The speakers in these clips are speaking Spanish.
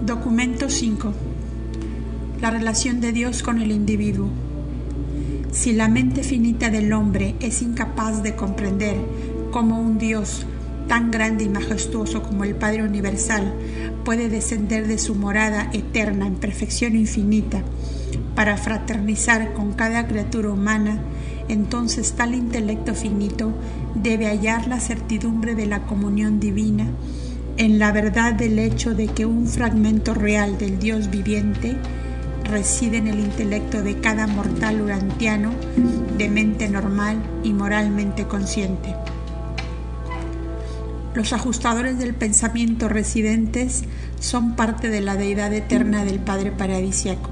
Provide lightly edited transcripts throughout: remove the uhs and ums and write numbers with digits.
Documento 5. La relación de Dios con el individuo. Si la mente finita del hombre es incapaz de comprender cómo un Dios tan grande y majestuoso como el Padre Universal puede descender de su morada eterna en perfección infinita para fraternizar con cada criatura humana, entonces tal intelecto finito debe hallar la certidumbre de la comunión divina en la verdad del hecho de que un fragmento real del Dios viviente reside en el intelecto de cada mortal urantiano de mente normal y moralmente consciente. Los ajustadores del pensamiento residentes son parte de la deidad eterna del Padre Paradisiaco.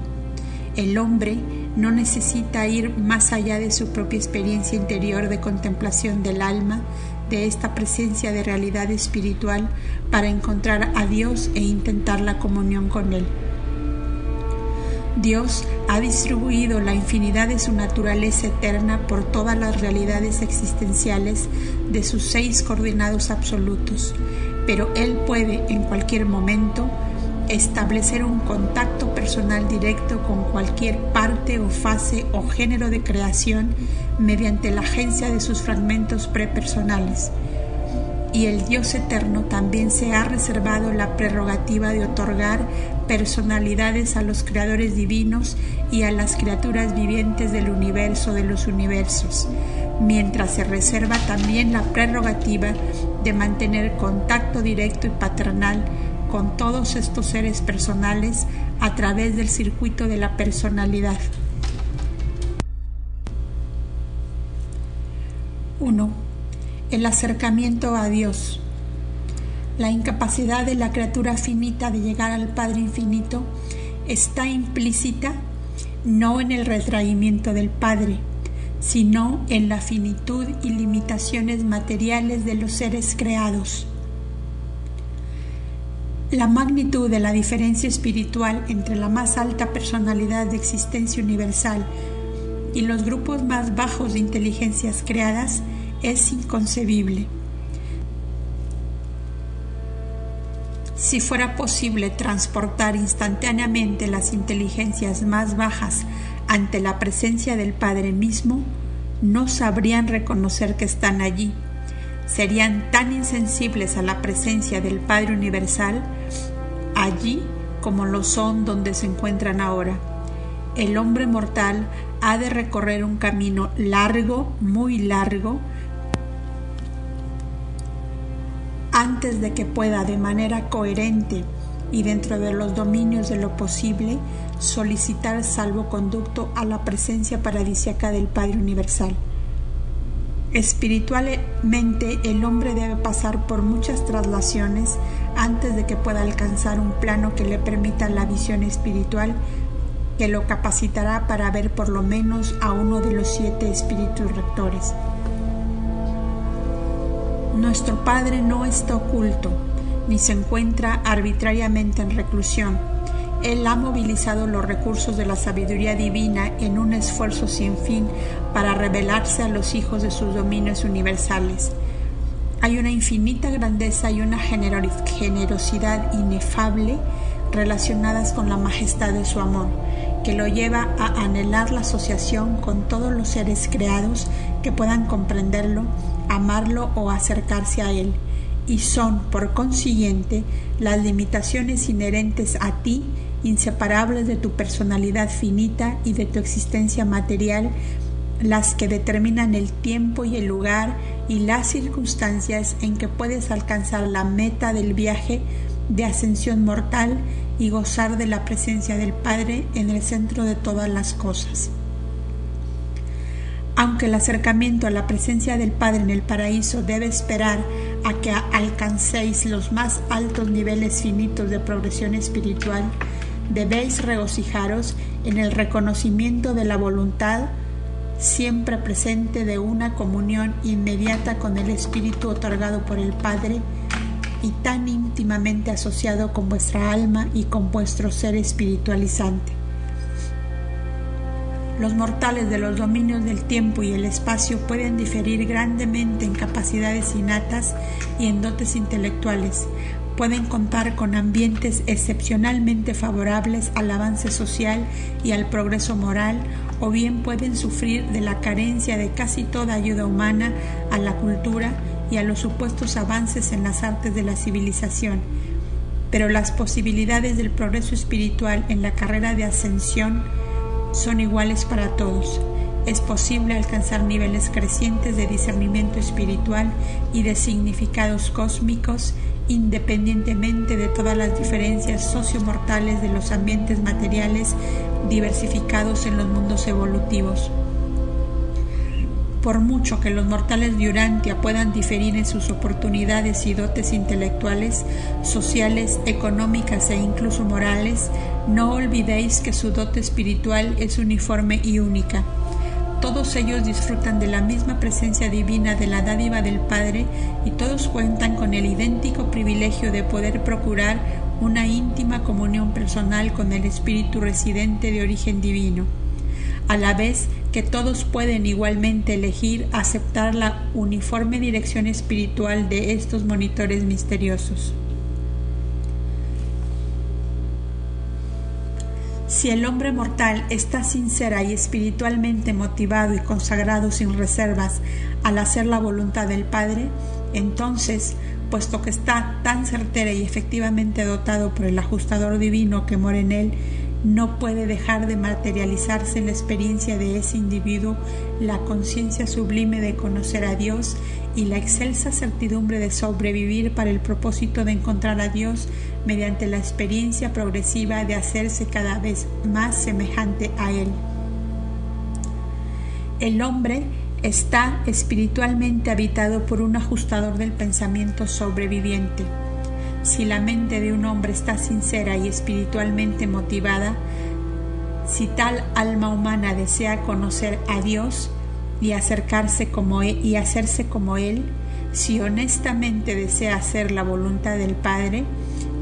El hombre no necesita ir más allá de su propia experiencia interior de contemplación del alma, de esta presencia de realidad espiritual, para encontrar a Dios e intentar la comunión con Él. Dios ha distribuido la infinidad de su naturaleza eterna por todas las realidades existenciales de sus 6 coordinados absolutos, pero Él puede en cualquier momento establecer un contacto personal directo con cualquier parte o fase o género de creación mediante la agencia de sus fragmentos prepersonales. Y el Dios eterno también se ha reservado la prerrogativa de otorgar personalidades a los creadores divinos y a las criaturas vivientes del universo de los universos, mientras se reserva también la prerrogativa de mantener contacto directo y paternal con todos estos seres personales a través del circuito de la personalidad. 1. El acercamiento a Dios. La incapacidad de la criatura finita de llegar al Padre Infinito está implícita no en el retraimiento del Padre, sino en la finitud y limitaciones materiales de los seres creados. La magnitud de la diferencia espiritual entre la más alta personalidad de existencia universal y los grupos más bajos de inteligencias creadas es inconcebible. Si fuera posible transportar instantáneamente las inteligencias más bajas ante la presencia del Padre mismo, no sabrían reconocer que están allí. Serían tan insensibles a la presencia del Padre Universal allí como lo son donde se encuentran ahora. El hombre mortal ha de recorrer un camino largo, muy largo, antes de que pueda de manera coherente y dentro de los dominios de lo posible solicitar salvoconducto a la presencia paradisíaca del Padre Universal. Espiritualmente, el hombre debe pasar por muchas traslaciones antes de que pueda alcanzar un plano que le permita la visión espiritual que lo capacitará para ver por lo menos a uno de los 7 espíritus rectores. Nuestro Padre no está oculto, ni se encuentra arbitrariamente en reclusión. Él ha movilizado los recursos de la sabiduría divina en un esfuerzo sin fin para revelarse a los hijos de sus dominios universales. Hay una infinita grandeza y una generosidad inefable relacionadas con la majestad de su amor, que lo lleva a anhelar la asociación con todos los seres creados que puedan comprenderlo, amarlo o acercarse a él, y son, por consiguiente, las limitaciones inherentes a ti, inseparables de tu personalidad finita y de tu existencia material, las que determinan el tiempo y el lugar y las circunstancias en que puedes alcanzar la meta del viaje de ascensión mortal y gozar de la presencia del Padre en el centro de todas las cosas. Aunque el acercamiento a la presencia del Padre en el paraíso debe esperar a que alcancéis los más altos niveles finitos de progresión espiritual, debéis regocijaros en el reconocimiento de la voluntad siempre presente de una comunión inmediata con el Espíritu otorgado por el Padre y tan íntimamente asociado con vuestra alma y con vuestro ser espiritualizante. Los mortales de los dominios del tiempo y el espacio pueden diferir grandemente en capacidades innatas y en dotes intelectuales. Pueden contar con ambientes excepcionalmente favorables al avance social y al progreso moral, o bien pueden sufrir de la carencia de casi toda ayuda humana a la cultura y a los supuestos avances en las artes de la civilización. Pero las posibilidades del progreso espiritual en la carrera de ascensión son iguales para todos. Es posible alcanzar niveles crecientes de discernimiento espiritual y de significados cósmicos, independientemente de todas las diferencias sociomortales de los ambientes materiales diversificados en los mundos evolutivos. Por mucho que los mortales de Urantia puedan diferir en sus oportunidades y dotes intelectuales, sociales, económicas e incluso morales, no olvidéis que su dote espiritual es uniforme y única. Todos ellos disfrutan de la misma presencia divina de la dádiva del Padre y todos cuentan con el idéntico privilegio de poder procurar una íntima comunión personal con el Espíritu residente de origen divino, a la vez que todos pueden igualmente elegir aceptar la uniforme dirección espiritual de estos monitores misteriosos. Si el hombre mortal está sincera y espiritualmente motivado y consagrado sin reservas al hacer la voluntad del Padre, entonces, puesto que está tan certera y efectivamente dotado por el ajustador divino que mora en él, no puede dejar de materializarse en la experiencia de ese individuo la conciencia sublime de conocer a Dios y la excelsa certidumbre de sobrevivir para el propósito de encontrar a Dios mediante la experiencia progresiva de hacerse cada vez más semejante a Él. El hombre está espiritualmente habitado por un ajustador del pensamiento sobreviviente. Si la mente de un hombre está sincera y espiritualmente motivada, si tal alma humana desea conocer a Dios y acercarse como Él, y hacerse como Él, si honestamente desea hacer la voluntad del Padre,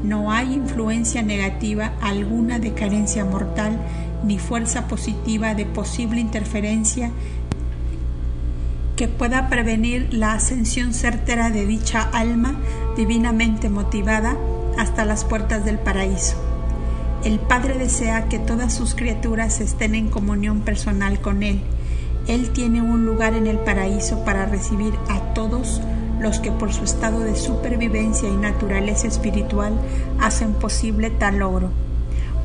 no hay influencia negativa alguna de carencia mortal ni fuerza positiva de posible interferencia que pueda prevenir la ascensión certera de dicha alma divinamente motivada hasta las puertas del paraíso. El Padre desea que todas sus criaturas estén en comunión personal con Él. Él tiene un lugar en el paraíso para recibir a todos los que por su estado de supervivencia y naturaleza espiritual hacen posible tal logro.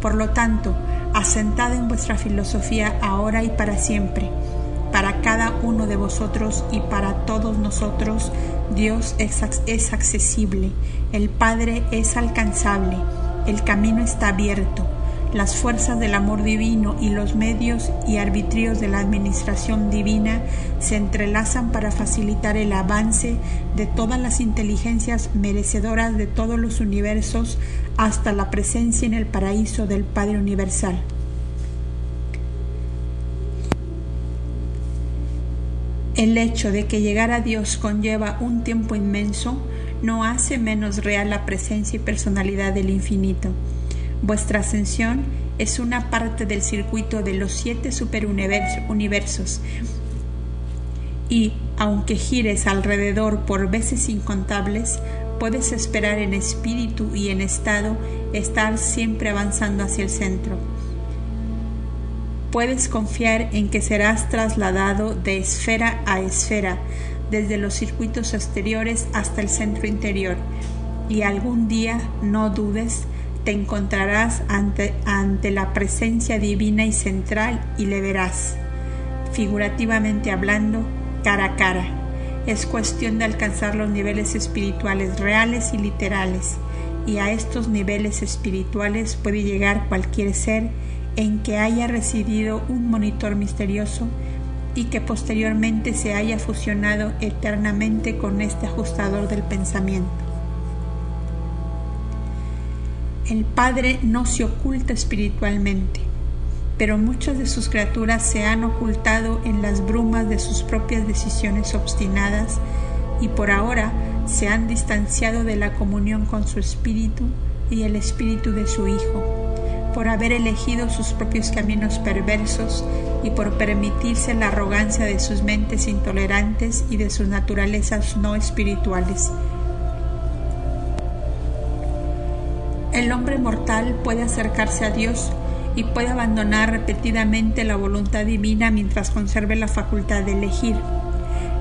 Por lo tanto, asentad en vuestra filosofía ahora y para siempre. Para cada uno de vosotros y para todos nosotros, Dios es accesible, el Padre es alcanzable, el camino está abierto, las fuerzas del amor divino y los medios y arbitrios de la administración divina se entrelazan para facilitar el avance de todas las inteligencias merecedoras de todos los universos hasta la presencia en el paraíso del Padre Universal. El hecho de que llegar a Dios conlleva un tiempo inmenso no hace menos real la presencia y personalidad del infinito. Vuestra ascensión es una parte del circuito de los 7 superuniversos y, aunque gires alrededor por veces incontables, puedes esperar en espíritu y en estado estar siempre avanzando hacia el centro. Puedes confiar en que serás trasladado de esfera a esfera, desde los circuitos exteriores hasta el centro interior, y algún día, no dudes, te encontrarás ante la presencia divina y central y le verás, figurativamente hablando, cara a cara. Es cuestión de alcanzar los niveles espirituales reales y literales, y a estos niveles espirituales puede llegar cualquier ser en que haya residido un monitor misterioso y que posteriormente se haya fusionado eternamente con este ajustador del pensamiento. El Padre no se oculta espiritualmente, pero muchas de sus criaturas se han ocultado en las brumas de sus propias decisiones obstinadas y por ahora se han distanciado de la comunión con su espíritu y el espíritu de su Hijo. por haber elegido sus propios caminos perversos y por permitirse la arrogancia de sus mentes intolerantes y de sus naturalezas no espirituales. El hombre mortal puede acercarse a Dios y puede abandonar repetidamente la voluntad divina mientras conserve la facultad de elegir.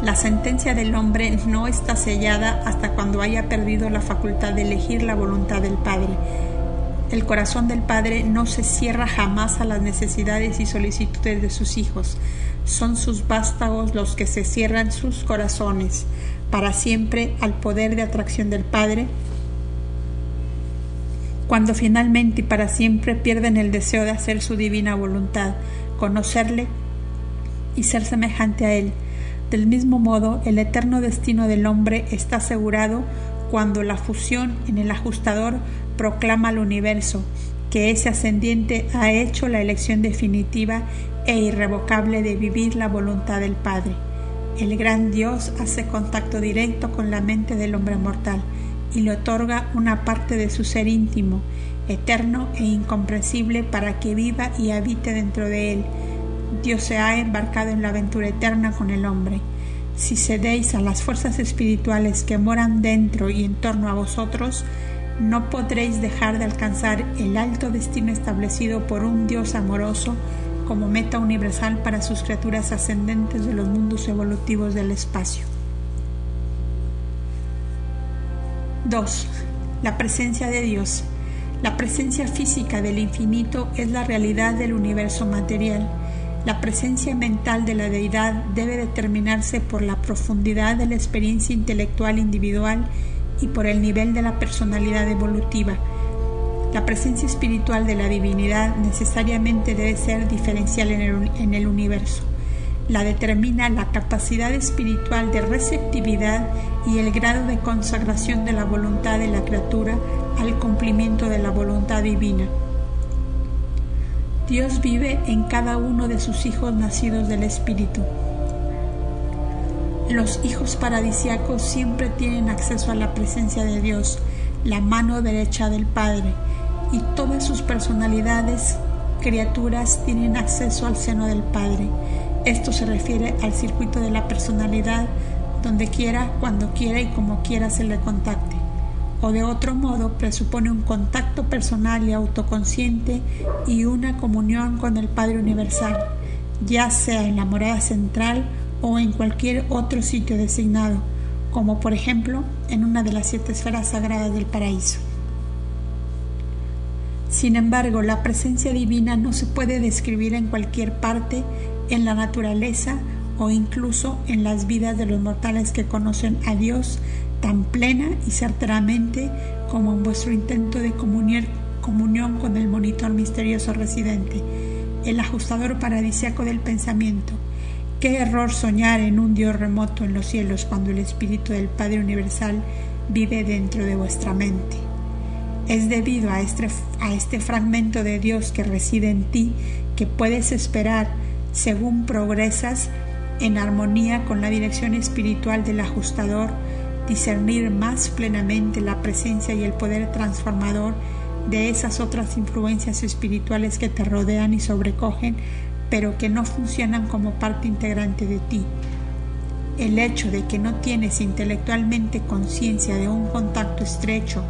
La sentencia del hombre no está sellada hasta cuando haya perdido la facultad de elegir la voluntad del Padre. El corazón del Padre no se cierra jamás a las necesidades y solicitudes de sus hijos. Son sus vástagos los que se cierran sus corazones para siempre al poder de atracción del Padre, cuando finalmente y para siempre pierden el deseo de hacer su divina voluntad, conocerle y ser semejante a Él. Del mismo modo, el eterno destino del hombre está asegurado cuando la fusión en el ajustador proclama al universo que ese ascendiente ha hecho la elección definitiva e irrevocable de vivir la voluntad del Padre. El gran Dios hace contacto directo con la mente del hombre mortal y le otorga una parte de su ser íntimo, eterno e incomprensible para que viva y habite dentro de él. Dios se ha embarcado en la aventura eterna con el hombre. Si cedéis a las fuerzas espirituales que moran dentro y en torno a vosotros, no podréis dejar de alcanzar el alto destino establecido por un Dios amoroso como meta universal para sus criaturas ascendentes de los mundos evolutivos del espacio. 2. La presencia de Dios. La presencia física del infinito es la realidad del universo material. La presencia mental de la deidad debe determinarse por la profundidad de la experiencia intelectual individual y por el nivel de la personalidad evolutiva. La presencia espiritual de la divinidad necesariamente debe ser diferencial en el universo. La determina la capacidad espiritual de receptividad y el grado de consagración de la voluntad de la criatura al cumplimiento de la voluntad divina. Dios vive en cada uno de sus hijos nacidos del Espíritu. Los hijos paradisíacos siempre tienen acceso a la presencia de Dios, la mano derecha del Padre, y todas sus personalidades, criaturas, tienen acceso al seno del Padre. Esto se refiere al circuito de la personalidad, donde quiera, cuando quiera y como quiera se le contacte. O de otro modo, presupone un contacto personal y autoconsciente y una comunión con el Padre Universal, ya sea en la morada central o en cualquier otro sitio designado, como por ejemplo en una de las 7 esferas sagradas del paraíso. Sin embargo, la presencia divina no se puede describir en cualquier parte en la naturaleza o incluso en las vidas de los mortales que conocen a Dios tan plena y certeramente como en vuestro intento de comunión con el monitor misterioso residente, el ajustador paradisíaco del pensamiento. Qué error soñar en un Dios remoto en los cielos cuando el Espíritu del Padre Universal vive dentro de vuestra mente. Es debido a este fragmento de Dios que reside en ti que puedes esperar, según progresas en armonía con la dirección espiritual del ajustador, discernir más plenamente la presencia y el poder transformador de esas otras influencias espirituales que te rodean y sobrecogen, pero que no funcionan como parte integrante de ti. El hecho de que no tienes intelectualmente conciencia de un contacto estrecho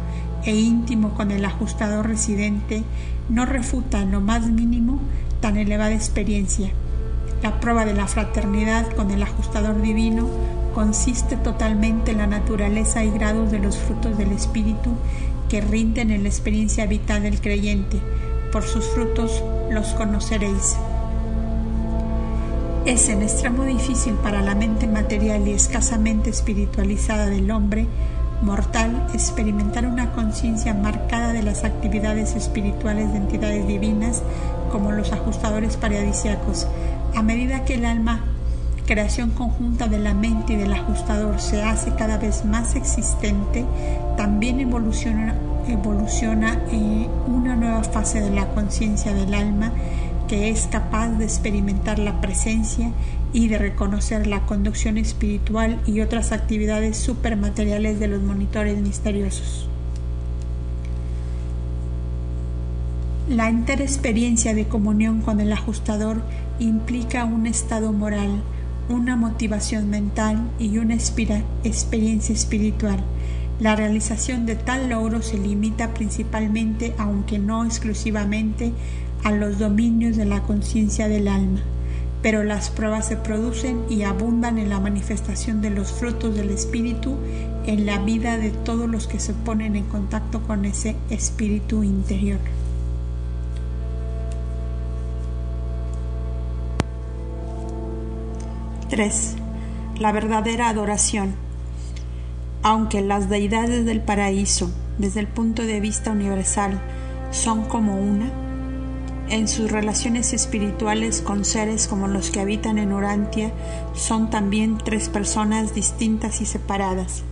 e íntimo con el ajustador residente no refuta en lo más mínimo tan elevada experiencia. La prueba de la fraternidad con el ajustador divino consiste totalmente en la naturaleza y grados de los frutos del Espíritu que rinden en la experiencia vital del creyente. Por sus frutos los conoceréis. Es en extremo difícil para la mente material y escasamente espiritualizada del hombre mortal experimentar una conciencia marcada de las actividades espirituales de entidades divinas como los ajustadores paradisíacos. A medida que el alma, creación conjunta de la mente y del ajustador, se hace cada vez más existente, también evoluciona una nueva fase de la conciencia del alma que es capaz de experimentar la presencia y de reconocer la conducción espiritual y otras actividades supermateriales de los monitores misteriosos. La entera experiencia de comunión con el ajustador implica un estado moral, una motivación mental y una experiencia espiritual. La realización de tal logro se limita principalmente, aunque no exclusivamente, a los dominios de la conciencia del alma, pero las pruebas se producen y abundan en la manifestación de los frutos del espíritu en la vida de todos los que se ponen en contacto con ese espíritu interior. Tres. La verdadera adoración. Aunque las deidades del paraíso, desde el punto de vista universal, son como una, en sus relaciones espirituales con seres como los que habitan en Urantia, son también tres personas distintas y separadas.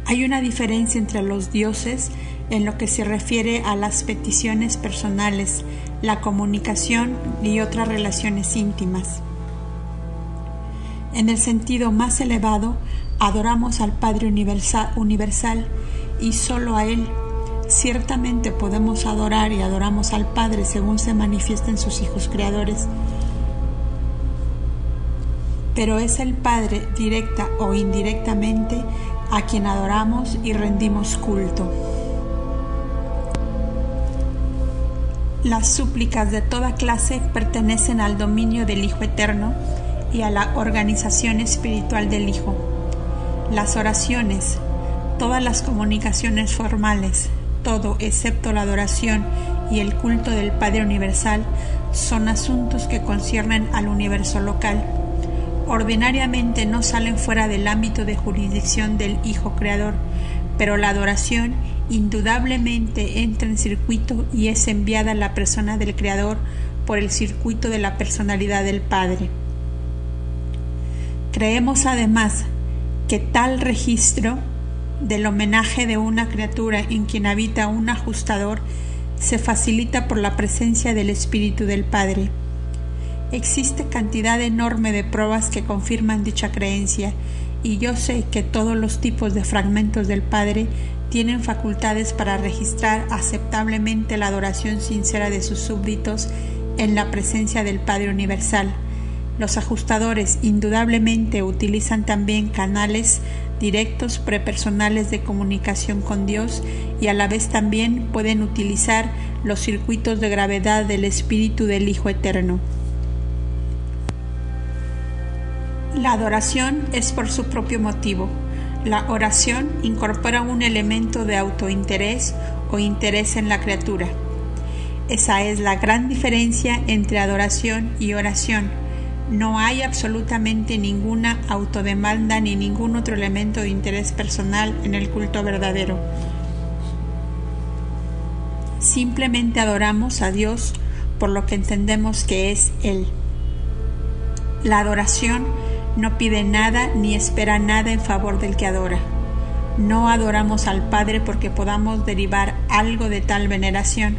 Hay una diferencia entre los dioses en lo que se refiere a las peticiones personales, la comunicación y otras relaciones íntimas. En el sentido más elevado, adoramos al Padre universal y solo a Él. Ciertamente podemos adorar y adoramos al Padre según se manifiesta en sus hijos creadores. Pero es el Padre, directa o indirectamente, a quien adoramos y rendimos culto. Las súplicas de toda clase pertenecen al dominio del Hijo Eterno y a la organización espiritual del Hijo. Las oraciones, todas las comunicaciones formales, todo excepto la adoración y el culto del Padre Universal, son asuntos que conciernen al universo local. Ordinariamente no salen fuera del ámbito de jurisdicción del Hijo Creador, pero la adoración indudablemente entra en circuito y es enviada a la persona del Creador por el circuito de la personalidad del Padre. Creemos además que tal registro del homenaje de una criatura en quien habita un ajustador se facilita por la presencia del Espíritu del Padre. Existe cantidad enorme de pruebas que confirman dicha creencia, y yo sé que todos los tipos de fragmentos del Padre tienen facultades para registrar aceptablemente la adoración sincera de sus súbditos en la presencia del Padre Universal. Los ajustadores indudablemente utilizan también canales directos prepersonales de comunicación con Dios y a la vez también pueden utilizar los circuitos de gravedad del Espíritu del Hijo Eterno. La adoración es por su propio motivo. La oración incorpora un elemento de autointerés o interés en la criatura. Esa es la gran diferencia entre adoración y oración. No hay absolutamente ninguna autodemanda ni ningún otro elemento de interés personal en el culto verdadero. Simplemente adoramos a Dios por lo que entendemos que es Él. La adoración no pide nada ni espera nada en favor del que adora. No adoramos al Padre porque podamos derivar algo de tal veneración.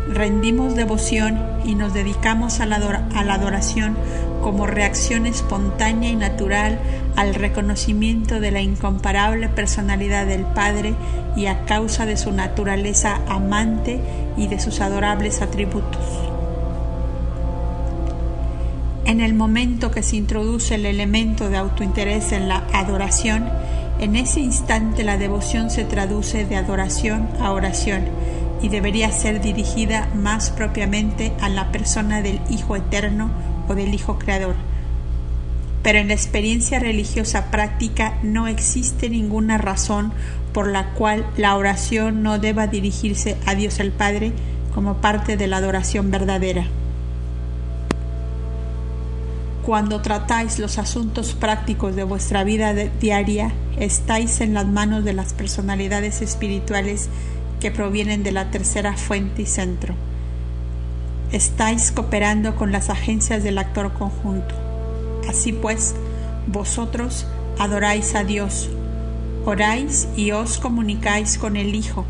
Rendimos devoción y nos dedicamos a la adoración como reacción espontánea y natural al reconocimiento de la incomparable personalidad del Padre y a causa de su naturaleza amante y de sus adorables atributos. En el momento que se introduce el elemento de autointerés en la adoración, en ese instante la devoción se traduce de adoración a oración y debería ser dirigida más propiamente a la persona del Hijo Eterno o del Hijo Creador. Pero en la experiencia religiosa práctica no existe ninguna razón por la cual la oración no deba dirigirse a Dios el Padre como parte de la adoración verdadera. Cuando tratáis los asuntos prácticos de vuestra vida diaria, estáis en las manos de las personalidades espirituales que provienen de la tercera fuente y centro. Estáis cooperando con las agencias del actor conjunto. Así pues, vosotros adoráis a Dios, oráis y os comunicáis con el Hijo,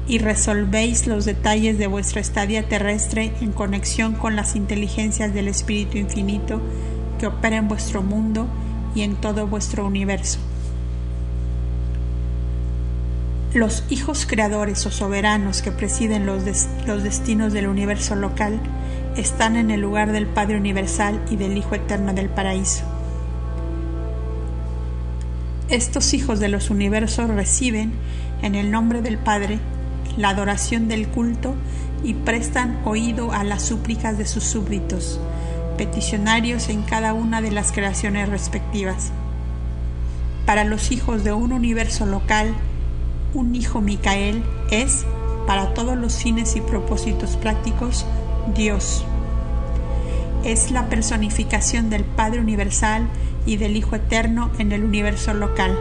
y resolvéis los detalles de vuestra estadía terrestre en conexión con las inteligencias del Espíritu Infinito que opera en vuestro mundo y en todo vuestro universo. Los hijos creadores o soberanos que presiden los destinos del universo local están en el lugar del Padre Universal y del Hijo Eterno del Paraíso. Estos hijos de los universos reciben, en el nombre del Padre, la adoración del culto y prestan oído a las súplicas de sus súbditos, peticionarios en cada una de las creaciones respectivas. Para los hijos de un universo local, un hijo Micael es, para todos los fines y propósitos prácticos, Dios. Es la personificación del Padre Universal y del Hijo Eterno en el universo local.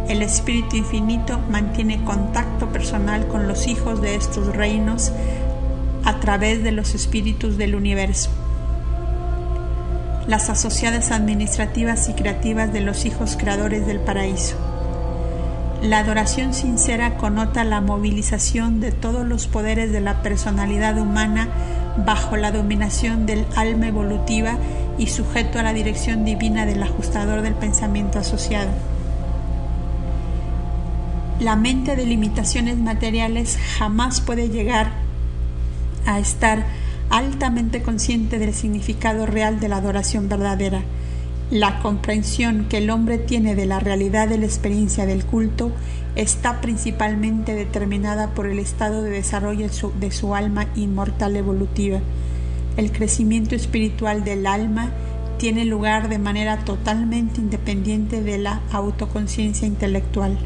El Espíritu Infinito mantiene contacto personal con los hijos de estos reinos a través de los espíritus del universo. Las asociadas administrativas y creativas de los hijos creadores del paraíso. La adoración sincera connota la movilización de todos los poderes de la personalidad humana bajo la dominación del alma evolutiva y sujeto a la dirección divina del ajustador del pensamiento asociado. La mente de limitaciones materiales jamás puede llegar a estar altamente consciente del significado real de la adoración verdadera. La comprensión que el hombre tiene de la realidad de la experiencia del culto está principalmente determinada por el estado de desarrollo de su alma inmortal evolutiva. El crecimiento espiritual del alma tiene lugar de manera totalmente independiente de la autoconciencia intelectual.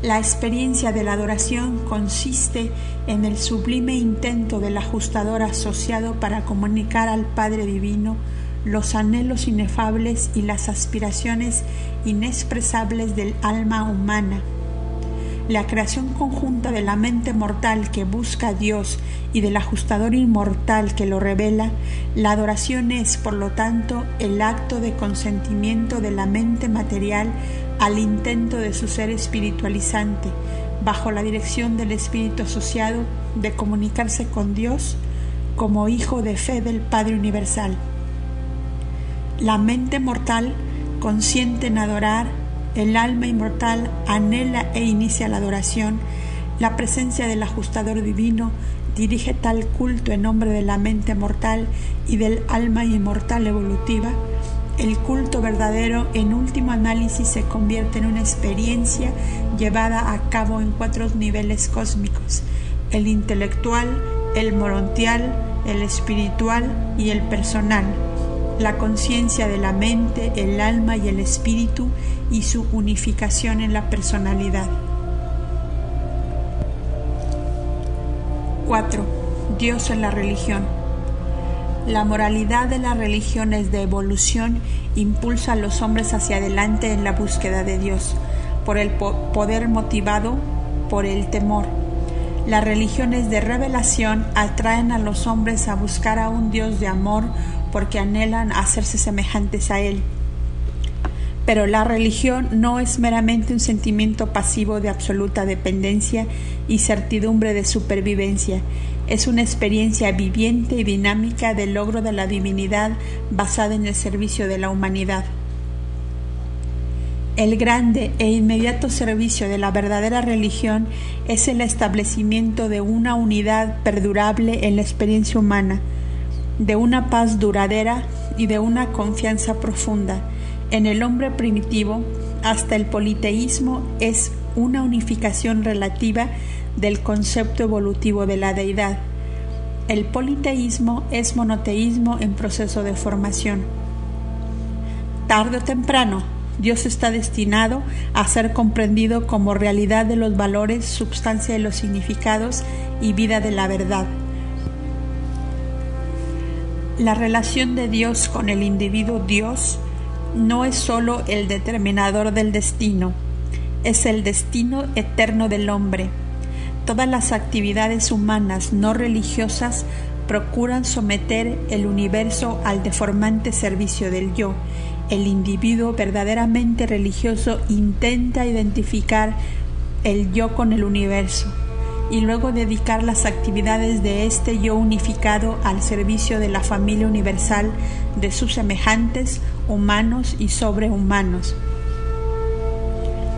La experiencia de la adoración consiste en el sublime intento del ajustador asociado para comunicar al Padre Divino los anhelos inefables y las aspiraciones inexpresables del alma humana. La creación conjunta de la mente mortal que busca a Dios y del ajustador inmortal que lo revela, la adoración es, por lo tanto, el acto de consentimiento de la mente material al intento de su ser espiritualizante, bajo la dirección del espíritu asociado, de comunicarse con Dios como hijo de fe del Padre Universal. La mente mortal consiente en adorar, el alma inmortal anhela e inicia la adoración, la presencia del ajustador divino dirige tal culto en nombre de la mente mortal y del alma inmortal evolutiva. El culto verdadero, en último análisis, se convierte en una experiencia llevada a cabo en 4 niveles cósmicos: el intelectual, el morontial, el espiritual y el personal. La conciencia de la mente, el alma y el espíritu y su unificación en la personalidad. 4. Dios en la religión. La moralidad de las religiones de evolución impulsa a los hombres hacia adelante en la búsqueda de Dios, por el poder motivado por el temor. Las religiones de revelación atraen a los hombres a buscar a un Dios de amor porque anhelan hacerse semejantes a Él. Pero la religión no es meramente un sentimiento pasivo de absoluta dependencia y certidumbre de supervivencia. Es una experiencia viviente y dinámica del logro de la divinidad basada en el servicio de la humanidad. El grande e inmediato servicio de la verdadera religión es el establecimiento de una unidad perdurable en la experiencia humana, de una paz duradera y de una confianza profunda. En el hombre primitivo, hasta el politeísmo es una unificación relativa del concepto evolutivo de la deidad. El politeísmo es monoteísmo en proceso de formación. Tarde o temprano, Dios está destinado a ser comprendido como realidad de los valores, substancia de los significados y vida de la verdad. La relación de Dios con el individuo Dios no es sólo el determinador del destino, es el destino eterno del hombre. Todas las actividades humanas no religiosas procuran someter el universo al deformante servicio del yo. El individuo verdaderamente religioso intenta identificar el yo con el universo y luego dedicar las actividades de este yo unificado al servicio de la familia universal de sus semejantes, humanos y sobrehumanos.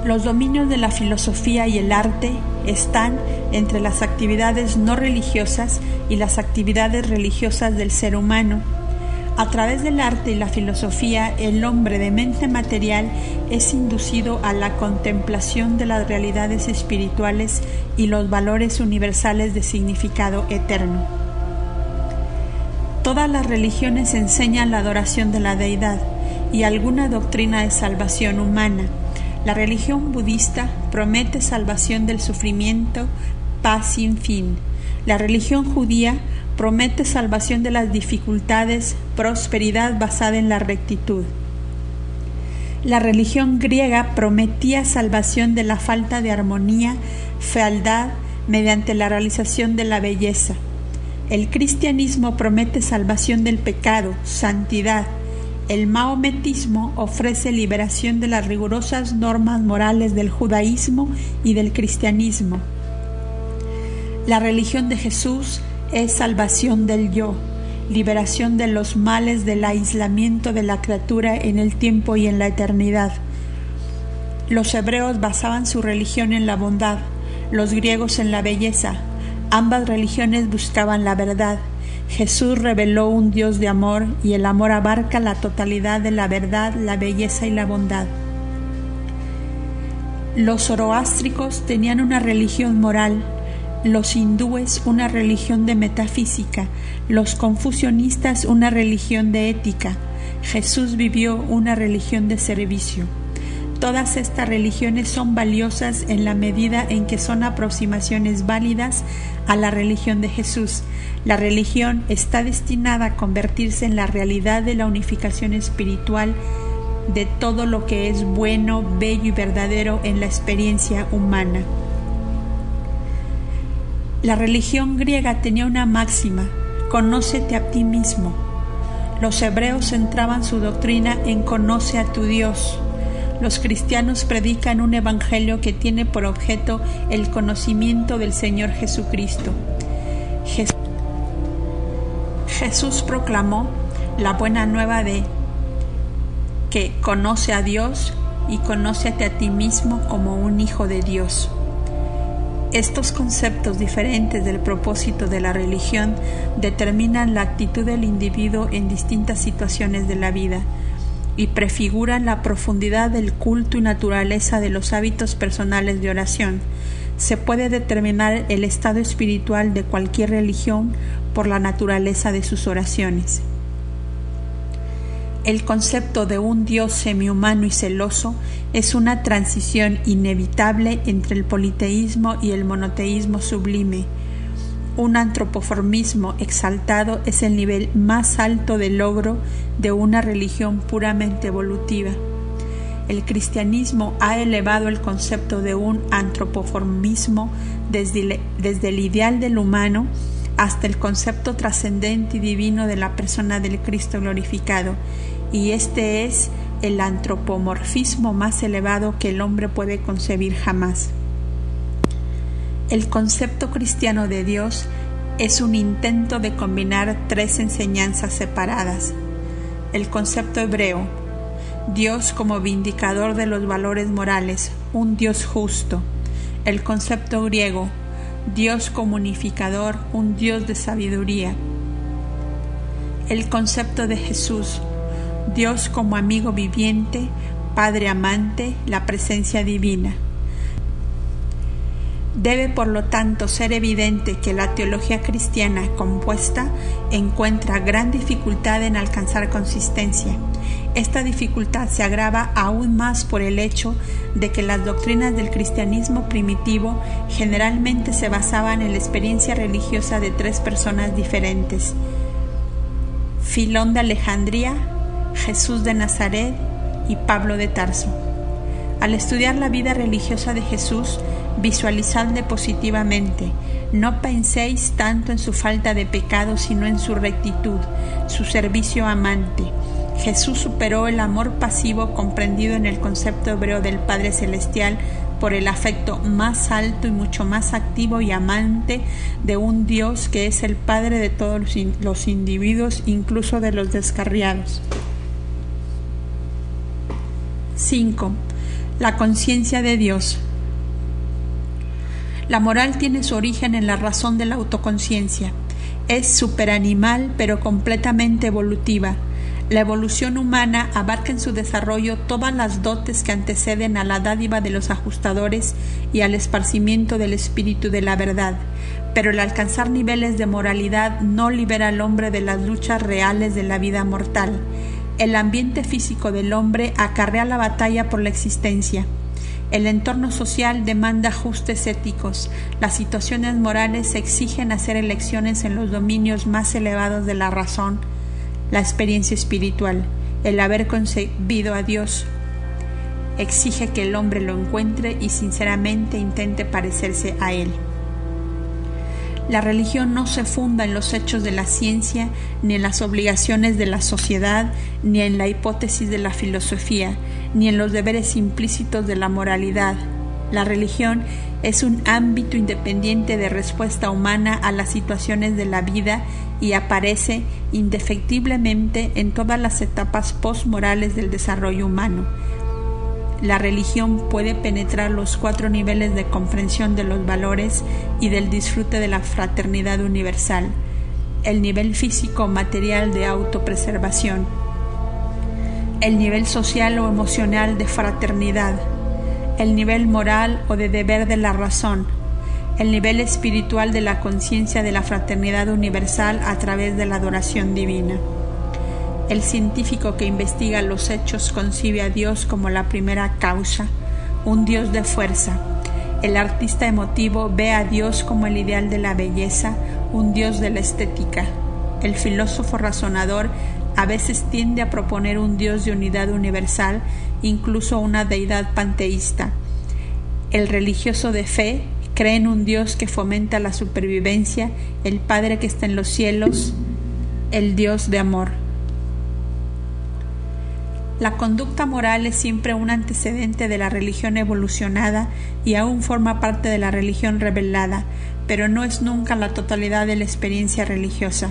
Los dominios de la filosofía y el arte están entre las actividades no religiosas y las actividades religiosas del ser humano. A través del arte y la filosofía, el hombre de mente material es inducido a la contemplación de las realidades espirituales y los valores universales de significado eterno. Todas las religiones enseñan la adoración de la deidad y alguna doctrina de salvación humana. La religión budista promete salvación del sufrimiento, paz sin fin. La religión judía promete salvación de las dificultades, prosperidad basada en la rectitud. La religión griega prometía salvación de la falta de armonía, fealdad, mediante la realización de la belleza. El cristianismo promete salvación del pecado, santidad. El maometismo ofrece liberación de las rigurosas normas morales del judaísmo y del cristianismo. La religión de Jesús es salvación del yo, liberación de los males del aislamiento de la criatura en el tiempo y en la eternidad. Los hebreos basaban su religión en la bondad, los griegos en la belleza. Ambas religiones buscaban la verdad. Jesús reveló un Dios de amor y el amor abarca la totalidad de la verdad, la belleza y la bondad. Los zoroástricos tenían una religión moral, los hindúes una religión de metafísica, los confucianistas una religión de ética. Jesús vivió una religión de servicio. Todas estas religiones son valiosas en la medida en que son aproximaciones válidas a la religión de Jesús. La religión está destinada a convertirse en la realidad de la unificación espiritual de todo lo que es bueno, bello y verdadero en la experiencia humana. La religión griega tenía una máxima: conócete a ti mismo. Los hebreos centraban su doctrina en conoce a tu Dios. Los cristianos predican un evangelio que tiene por objeto el conocimiento del Señor Jesucristo. Jesús proclamó la buena nueva de que conoce a Dios y conócete a ti mismo como un hijo de Dios. Estos conceptos diferentes del propósito de la religión determinan la actitud del individuo en distintas situaciones de la vida y prefiguran la profundidad del culto y naturaleza de los hábitos personales de oración. Se puede determinar el estado espiritual de cualquier religión por la naturaleza de sus oraciones. El concepto de un Dios semihumano y celoso es una transición inevitable entre el politeísmo y el monoteísmo sublime. Un antropoformismo exaltado es el nivel más alto de logro de una religión puramente evolutiva. El cristianismo ha elevado el concepto de un antropoformismo desde el ideal del humano hasta el concepto trascendente y divino de la persona del Cristo glorificado, y este es el antropomorfismo más elevado que el hombre puede concebir jamás. El concepto cristiano de Dios es un intento de combinar tres enseñanzas separadas. El concepto hebreo: Dios como vindicador de los valores morales, un Dios justo. El concepto griego: Dios como unificador, un Dios de sabiduría. El concepto de Jesús: Dios como amigo viviente, Padre amante, la presencia divina. Debe, por lo tanto, ser evidente que la teología cristiana compuesta encuentra gran dificultad en alcanzar consistencia. Esta dificultad se agrava aún más por el hecho de que las doctrinas del cristianismo primitivo generalmente se basaban en la experiencia religiosa de tres personas diferentes: Filón de Alejandría, Jesús de Nazaret y Pablo de Tarso. Al estudiar la vida religiosa de Jesús, visualizadle positivamente. No penséis tanto en su falta de pecado, sino en su rectitud, su servicio amante. Jesús superó el amor pasivo comprendido en el concepto hebreo del Padre Celestial por el afecto más alto y mucho más activo y amante de un Dios que es el Padre de todos los individuos, incluso de los descarriados. 5. La conciencia de Dios. La moral tiene su origen en la razón de la autoconciencia. Es superanimal, pero completamente evolutiva. La evolución humana abarca en su desarrollo todas las dotes que anteceden a la dádiva de los ajustadores y al esparcimiento del espíritu de la verdad, pero el alcanzar niveles de moralidad no libera al hombre de las luchas reales de la vida mortal. El ambiente físico del hombre acarrea la batalla por la existencia. El entorno social demanda ajustes éticos. Las situaciones morales exigen hacer elecciones en los dominios más elevados de la razón. La experiencia espiritual, el haber concebido a Dios, exige que el hombre lo encuentre y sinceramente intente parecerse a Él. La religión no se funda en los hechos de la ciencia, ni en las obligaciones de la sociedad, ni en la hipótesis de la filosofía, ni en los deberes implícitos de la moralidad. La religión es un ámbito independiente de respuesta humana a las situaciones de la vida y aparece indefectiblemente en todas las etapas postmorales del desarrollo humano. La religión puede penetrar los 4 niveles de comprensión de los valores y del disfrute de la fraternidad universal: el nivel físico material de autopreservación, el nivel social o emocional de fraternidad, el nivel moral o de deber de la razón, el nivel espiritual de la conciencia de la fraternidad universal a través de la adoración divina. El científico que investiga los hechos concibe a Dios como la primera causa, un Dios de fuerza. El artista emotivo ve a Dios como el ideal de la belleza, un Dios de la estética. El filósofo razonador a veces tiende a proponer un Dios de unidad universal, incluso una deidad panteísta. El religioso de fe cree en un Dios que fomenta la supervivencia, el Padre que está en los cielos, el Dios de amor. La conducta moral es siempre un antecedente de la religión evolucionada y aún forma parte de la religión revelada, pero no es nunca la totalidad de la experiencia religiosa.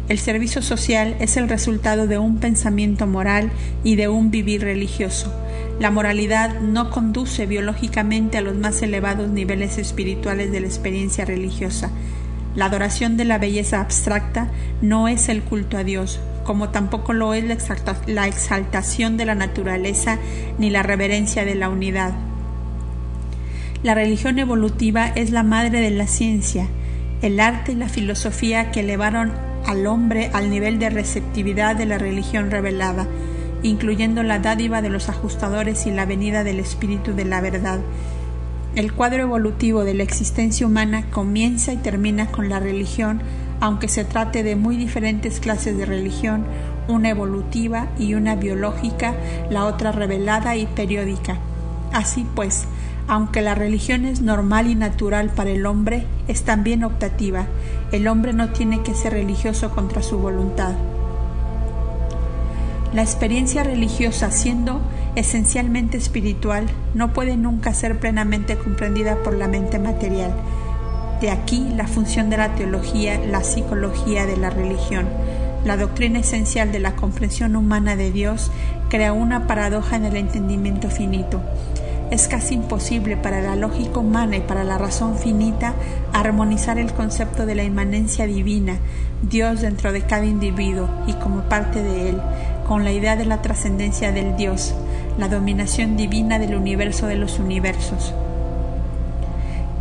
El servicio social es el resultado de un pensamiento moral y de un vivir religioso. La moralidad no conduce biológicamente a los más elevados niveles espirituales de la experiencia religiosa. La adoración de la belleza abstracta no es el culto a Dios, como tampoco lo es la exaltación de la naturaleza ni la reverencia de la unidad. La religión evolutiva es la madre de la ciencia, el arte y la filosofía que elevaron al hombre al nivel de receptividad de la religión revelada, incluyendo la dádiva de los ajustadores y la venida del espíritu de la verdad. El cuadro evolutivo de la existencia humana comienza y termina con la religión, aunque se trate de muy diferentes clases de religión, una evolutiva y una biológica, la otra revelada y periódica. Así pues, aunque la religión es normal y natural para el hombre, es también optativa. El hombre no tiene que ser religioso contra su voluntad. La experiencia religiosa, siendo esencialmente espiritual, no puede nunca ser plenamente comprendida por la mente material. De aquí la función de la teología, la psicología de la religión. La doctrina esencial de la comprensión humana de Dios crea una paradoja en el entendimiento finito. Es casi imposible para la lógica humana y para la razón finita armonizar el concepto de la inmanencia divina, Dios dentro de cada individuo y como parte de él, con la idea de la trascendencia del Dios, la dominación divina del universo de los universos.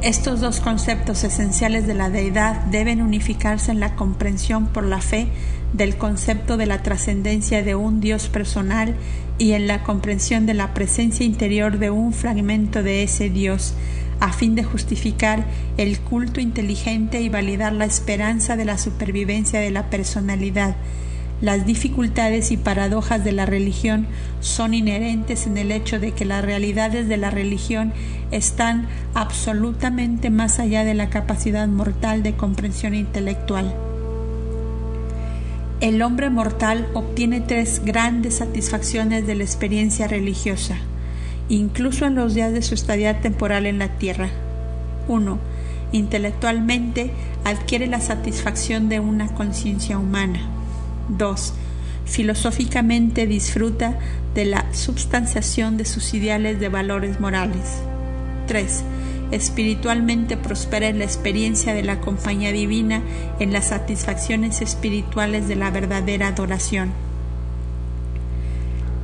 Estos dos conceptos esenciales de la deidad deben unificarse en la comprensión por la fe del concepto de la trascendencia de un Dios personal y en la comprensión de la presencia interior de un fragmento de ese Dios, a fin de justificar el culto inteligente y validar la esperanza de la supervivencia de la personalidad. Las dificultades y paradojas de la religión son inherentes en el hecho de que las realidades de la religión están absolutamente más allá de la capacidad mortal de comprensión intelectual. El hombre mortal obtiene 3 grandes satisfacciones de la experiencia religiosa, incluso en los días de su estadía temporal en la tierra. 1. Intelectualmente adquiere la satisfacción de una conciencia humana. 2. Filosóficamente disfruta de la substanciación de sus ideales de valores morales. 3. Espiritualmente prospera en la experiencia de la compañía divina en las satisfacciones espirituales de la verdadera adoración.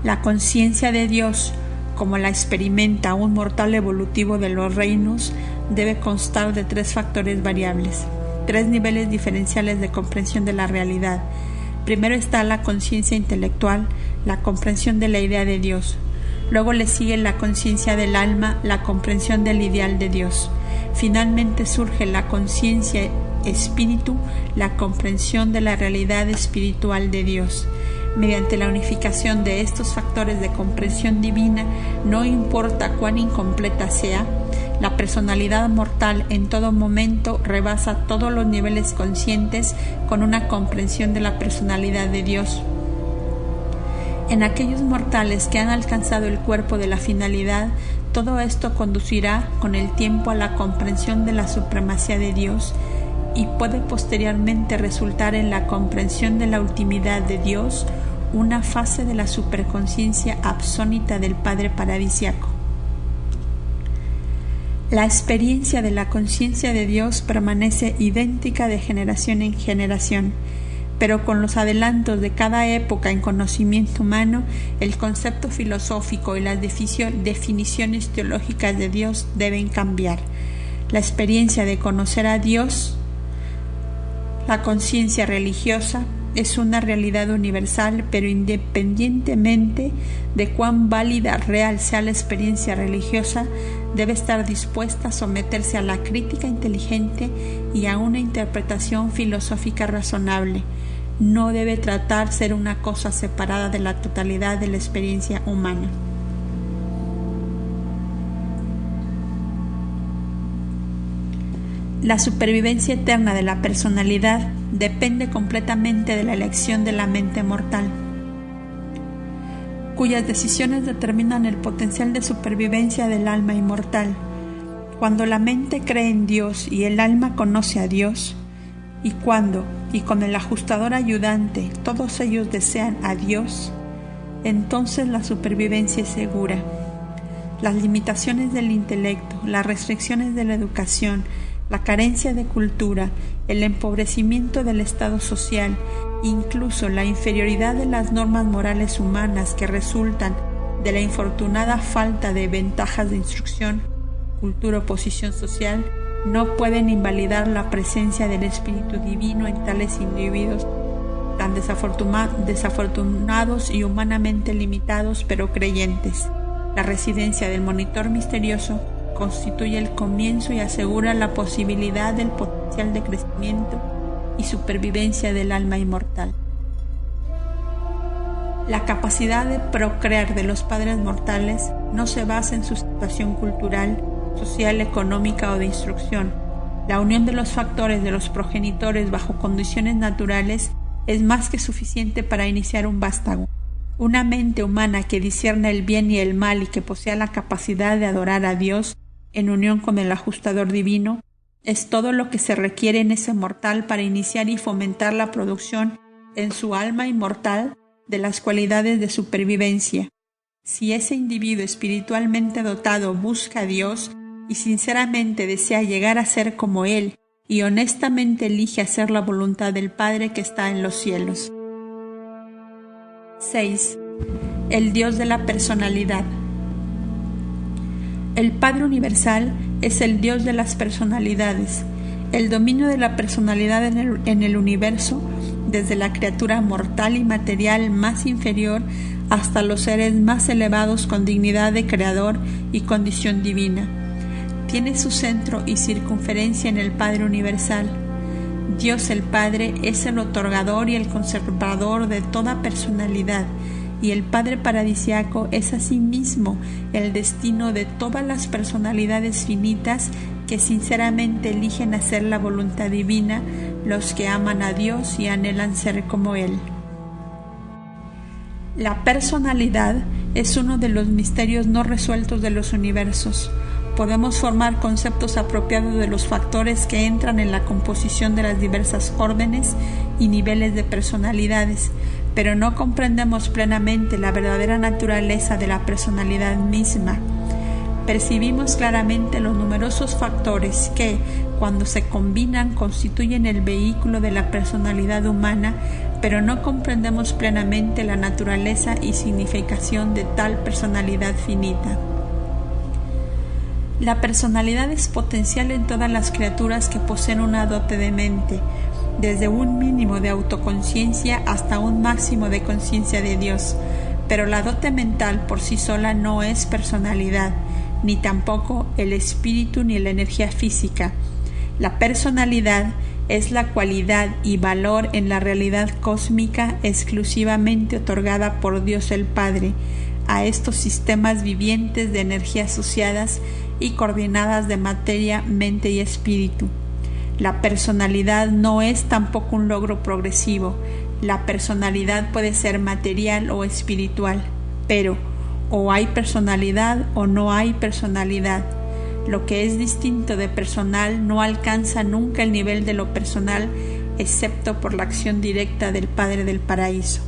La conciencia de Dios, como la experimenta un mortal evolutivo de los reinos, debe constar de 3 factores variables, 3 niveles diferenciales de comprensión de la realidad. Primero está la conciencia intelectual, la comprensión de la idea de Dios. Luego le sigue la conciencia del alma, la comprensión del ideal de Dios. Finalmente surge la conciencia espíritu, la comprensión de la realidad espiritual de Dios. Mediante la unificación de estos factores de comprensión divina, no importa cuán incompleta sea, la personalidad mortal en todo momento rebasa todos los niveles conscientes con una comprensión de la personalidad de Dios. En aquellos mortales que han alcanzado el cuerpo de la finalidad, todo esto conducirá con el tiempo a la comprensión de la supremacía de Dios y puede posteriormente resultar en la comprensión de la ultimidad de Dios, una fase de la superconciencia absónita del Padre Paradisiaco. La experiencia de la conciencia de Dios permanece idéntica de generación en generación, pero con los adelantos de cada época en conocimiento humano, el concepto filosófico y las definiciones teológicas de Dios deben cambiar. La experiencia de conocer a Dios, la conciencia religiosa, es una realidad universal, pero independientemente de cuán válida real sea la experiencia religiosa, debe estar dispuesta a someterse a la crítica inteligente y a una interpretación filosófica razonable. No debe tratar ser una cosa separada de la totalidad de la experiencia humana. La supervivencia eterna de la personalidad depende completamente de la elección de la mente mortal, cuyas decisiones determinan el potencial de supervivencia del alma inmortal. Cuando la mente cree en Dios y el alma conoce a Dios, y cuando, y con el ajustador ayudante, todos ellos desean a Dios, entonces la supervivencia es segura. Las limitaciones del intelecto, las restricciones de la educación, la carencia de cultura, el empobrecimiento del estado social, incluso la inferioridad de las normas morales humanas que resultan de la infortunada falta de ventajas de instrucción, cultura o posición social, no pueden invalidar la presencia del Espíritu Divino en tales individuos tan desafortunados y humanamente limitados, pero creyentes. La residencia del monitor misterioso constituye el comienzo y asegura la posibilidad del potencial de crecimiento y supervivencia del alma inmortal. La capacidad de procrear de los padres mortales no se basa en su situación cultural, social, económica o de instrucción. La unión de los factores de los progenitores bajo condiciones naturales es más que suficiente para iniciar un vástago. Una mente humana que discierna el bien y el mal y que posea la capacidad de adorar a Dios en unión con el ajustador divino es todo lo que se requiere en ese mortal para iniciar y fomentar la producción en su alma inmortal de las cualidades de supervivencia. Si ese individuo espiritualmente dotado busca a Dios y sinceramente desea llegar a ser como Él y honestamente elige hacer la voluntad del Padre que está en los cielos. 6. El Dios de la personalidad. El Padre Universal es el Dios de las personalidades. El dominio de la personalidad en el universo, desde la criatura mortal y material más inferior hasta los seres más elevados con dignidad de creador y condición divina, tiene su centro y circunferencia en el Padre Universal. Dios el Padre es el otorgador y el conservador de toda personalidad, y el Padre Paradisiaco es asimismo el destino de todas las personalidades finitas que sinceramente eligen hacer la voluntad divina, los que aman a Dios y anhelan ser como Él. La personalidad es uno de los misterios no resueltos de los universos. podemos formar conceptos apropiados de los factores que entran en la composición de las diversas órdenes y niveles de personalidades, pero no comprendemos plenamente la verdadera naturaleza de la personalidad misma. Percibimos claramente los numerosos factores que, cuando se combinan, constituyen el vehículo de la personalidad humana, pero no comprendemos plenamente la naturaleza y significación de tal personalidad finita. La personalidad es potencial en todas las criaturas que poseen una dote de mente, desde un mínimo de autoconciencia hasta un máximo de conciencia de Dios, pero la dote mental por sí sola no es personalidad, ni tampoco el espíritu ni la energía física. La personalidad es la cualidad y valor en la realidad cósmica exclusivamente otorgada por Dios el Padre a estos sistemas vivientes de energía asociadas y coordinadas de materia, mente y espíritu. La personalidad no es tampoco un logro progresivo. La personalidad puede ser material o espiritual, pero o hay personalidad o no hay personalidad. Lo que es distinto de personal no alcanza nunca el nivel de lo personal, excepto por la acción directa del Padre del Paraíso.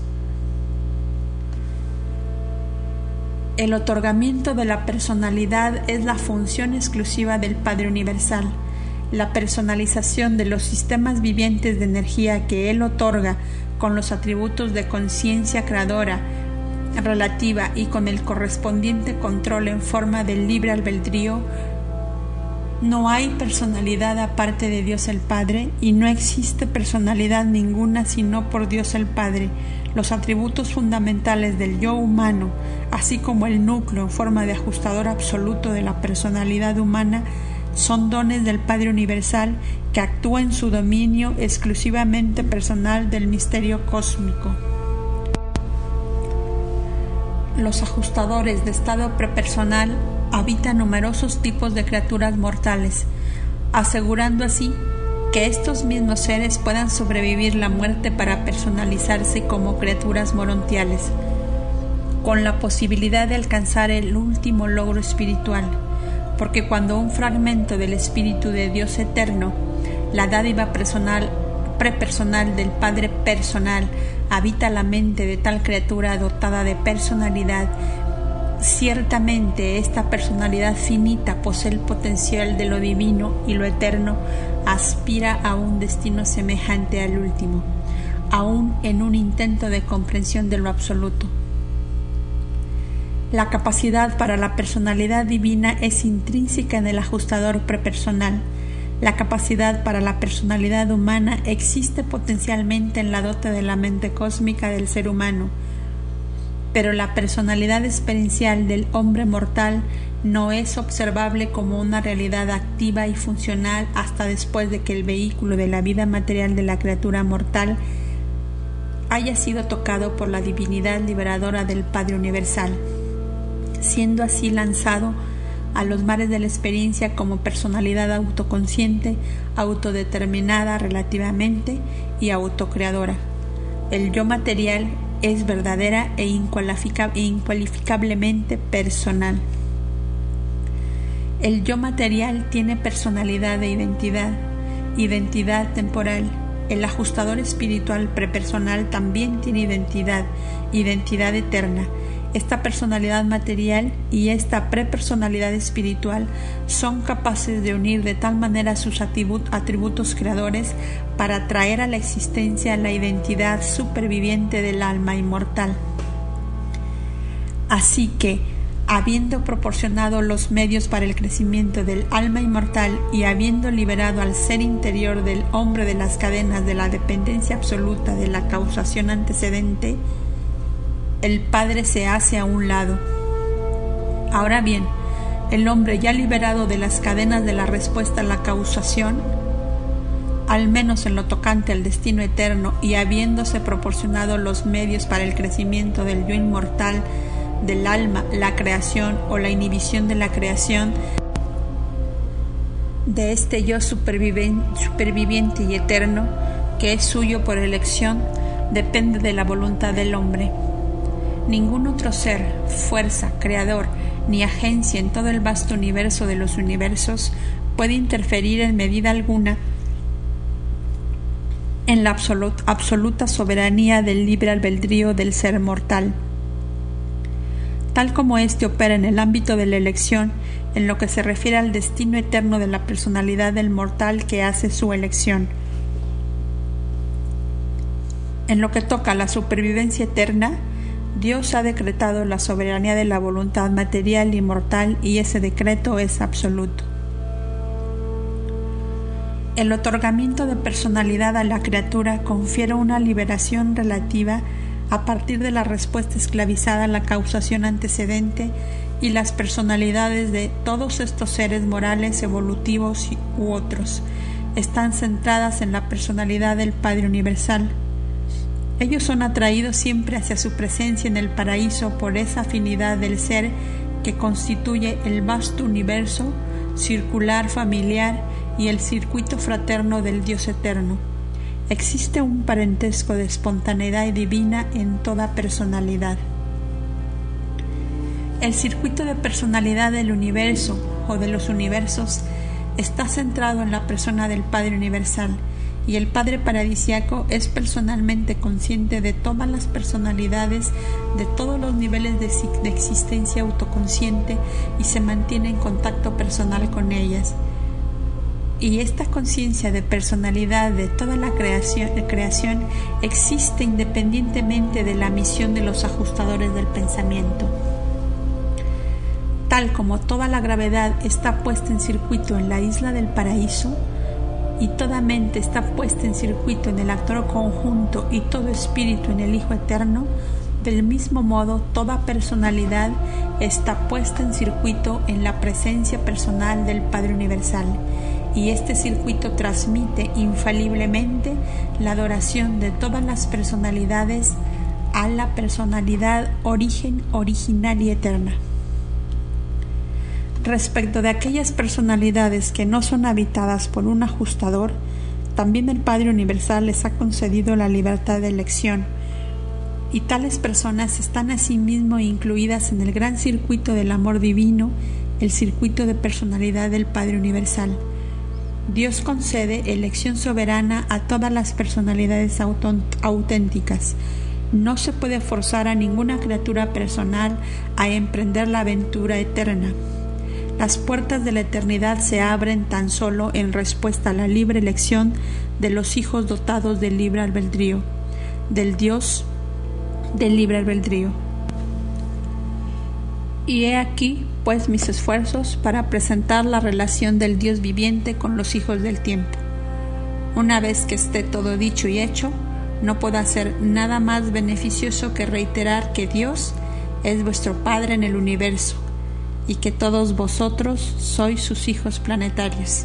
El otorgamiento de la personalidad es la función exclusiva del Padre Universal. La personalización de los sistemas vivientes de energía que Él otorga con los atributos de conciencia creadora relativa y con el correspondiente control en forma del libre albedrío. No hay personalidad aparte de Dios el Padre y no existe personalidad ninguna sino por Dios el Padre. Los atributos fundamentales del yo humano, así como el núcleo en forma de ajustador absoluto de la personalidad humana, son dones del Padre Universal que actúa en su dominio exclusivamente personal del misterio cósmico. Los ajustadores de estado prepersonal habitan numerosos tipos de criaturas mortales, asegurando así que estos mismos seres puedan sobrevivir la muerte para personalizarse como criaturas morontiales, con la posibilidad de alcanzar el último logro espiritual, porque cuando un fragmento del Espíritu de Dios eterno, la dádiva prepersonal del Padre personal, habita la mente de tal criatura dotada de personalidad, ciertamente esta personalidad finita posee el potencial de lo divino y lo eterno aspira a un destino semejante al último, aún en un intento de comprensión de lo absoluto. La capacidad para la personalidad divina es intrínseca en el ajustador prepersonal. La capacidad para la personalidad humana existe potencialmente en la dote de la mente cósmica del ser humano, pero la personalidad experiencial del hombre mortal no es observable como una realidad activa y funcional hasta después de que el vehículo de la vida material de la criatura mortal haya sido tocado por la divinidad liberadora del Padre Universal, siendo así lanzado a los mares de la experiencia como personalidad autoconsciente, autodeterminada relativamente y autocreadora. El yo material es verdadera e incualificablemente personal. El yo material tiene personalidad e identidad temporal. El ajustador espiritual prepersonal también tiene identidad eterna. Esta personalidad material y esta prepersonalidad espiritual son capaces de unir de tal manera sus atributos creadores para traer a la existencia la identidad superviviente del alma inmortal. Así que, habiendo proporcionado los medios para el crecimiento del alma inmortal y habiendo liberado al ser interior del hombre de las cadenas de la dependencia absoluta de la causación antecedente, el Padre se hace a un lado. Ahora bien, el hombre ya liberado de las cadenas de la respuesta a la causación, al menos en lo tocante al destino eterno, y habiéndose proporcionado los medios para el crecimiento del yo inmortal, del alma, la creación o la inhibición de la creación, de este yo superviviente y eterno, que es suyo por elección, depende de la voluntad del hombre. Ningún otro ser, fuerza, creador, ni agencia en todo el vasto universo de los universos puede interferir en medida alguna en la absoluta soberanía del libre albedrío del ser mortal. Tal como éste opera en el ámbito de la elección, en lo que se refiere al destino eterno de la personalidad del mortal que hace su elección. En lo que toca a la supervivencia eterna, Dios ha decretado la soberanía de la voluntad material y mortal, y ese decreto es absoluto. El otorgamiento de personalidad a la criatura confiere una liberación relativa a partir de la respuesta esclavizada a la causación antecedente, y las personalidades de todos estos seres morales, evolutivos u otros están centradas en la personalidad del Padre Universal. Ellos son atraídos siempre hacia su presencia en el paraíso por esa afinidad del ser que constituye el vasto universo circular familiar y el circuito fraterno del Dios eterno. Existe un parentesco de espontaneidad divina en toda personalidad. El circuito de personalidad del universo o de los universos está centrado en la persona del Padre Universal, y el Padre Paradisiaco es personalmente consciente de todas las personalidades de todos los niveles de existencia autoconsciente y se mantiene en contacto personal con ellas. Y esta conciencia de personalidad de toda la creación existe independientemente de la misión de los ajustadores del pensamiento. Tal como toda la gravedad está puesta en circuito en la isla del paraíso, y toda mente está puesta en circuito en el actor conjunto y todo espíritu en el Hijo Eterno, del mismo modo toda personalidad está puesta en circuito en la presencia personal del Padre Universal, y este circuito transmite infaliblemente la adoración de todas las personalidades a la personalidad origen, original y eterna. Respecto de aquellas personalidades que no son habitadas por un ajustador, también el Padre Universal les ha concedido la libertad de elección, y tales personas están asimismo incluidas en el gran circuito del amor divino, el circuito de personalidad del Padre Universal. Dios concede elección soberana a todas las personalidades auténticas. No se puede forzar a ninguna criatura personal a emprender la aventura eterna. Las puertas de la eternidad se abren tan solo en respuesta a la libre elección de los hijos dotados del libre albedrío, del Dios del libre albedrío. Y he aquí, pues, mis esfuerzos para presentar la relación del Dios viviente con los hijos del tiempo. Una vez que esté todo dicho y hecho, no puedo hacer nada más beneficioso que reiterar que Dios es vuestro Padre en el universo, y que todos vosotros sois sus hijos planetarios.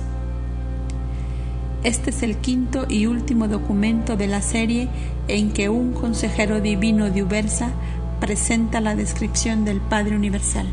Este es el quinto y último documento de la serie en que un consejero divino de Ubersa presenta la descripción del Padre Universal.